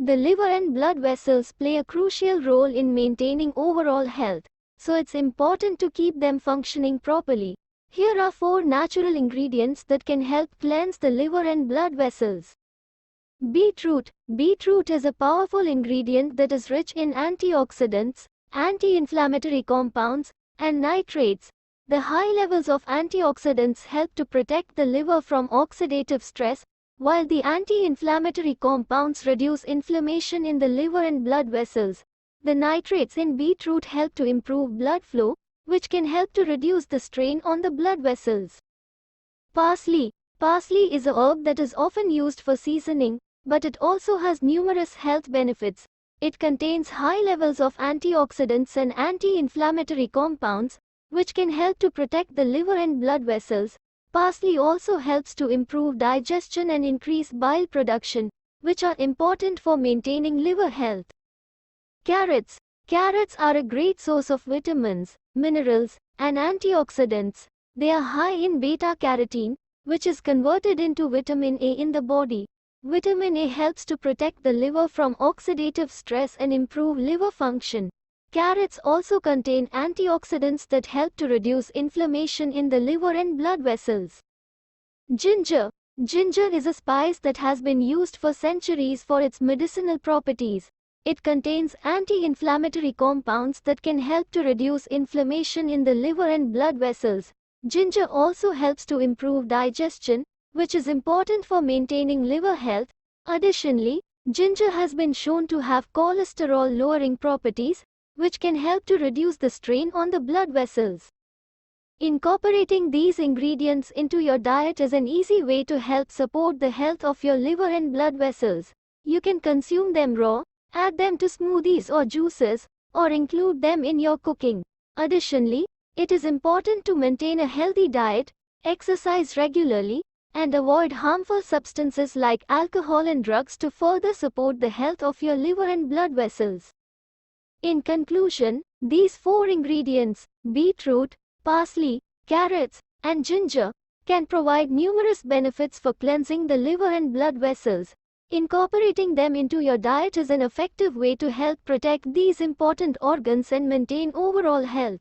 The liver and blood vessels play a crucial role in maintaining overall health, so it's important to keep them functioning properly. Here are 4 natural ingredients that can help cleanse the liver and blood vessels. Beetroot. Beetroot is a powerful ingredient that is rich in antioxidants, anti-inflammatory compounds, and nitrates. The high levels of antioxidants help to protect the liver from oxidative stress, while the anti-inflammatory compounds reduce inflammation in the liver and blood vessels. The nitrates in beetroot help to improve blood flow, which can help to reduce the strain on the blood vessels. Parsley. Parsley is a herb that is often used for seasoning, but it also has numerous health benefits. It contains high levels of antioxidants and anti-inflammatory compounds, which can help to protect the liver and blood vessels. Parsley also helps to improve digestion and increase bile production, which are important for maintaining liver health. Carrots. Carrots are a great source of vitamins, minerals, and antioxidants. They are high in beta-carotene, which is converted into vitamin A in the body. Vitamin A helps to protect the liver from oxidative stress and improve liver function. Carrots also contain antioxidants that help to reduce inflammation in the liver and blood vessels. Ginger. Ginger is a spice that has been used for centuries for its medicinal properties. It contains anti-inflammatory compounds that can help to reduce inflammation in the liver and blood vessels. Ginger also helps to improve digestion, which is important for maintaining liver health. Additionally, ginger has been shown to have cholesterol-lowering properties, which can help to reduce the strain on the blood vessels. Incorporating these ingredients into your diet is an easy way to help support the health of your liver and blood vessels. You can consume them raw, add them to smoothies or juices, or include them in your cooking. Additionally, it is important to maintain a healthy diet, exercise regularly, and avoid harmful substances like alcohol and drugs to further support the health of your liver and blood vessels. In conclusion, these 4 ingredients, beetroot, parsley, carrots, and ginger, can provide numerous benefits for cleansing the liver and blood vessels. Incorporating them into your diet is an effective way to help protect these important organs and maintain overall health.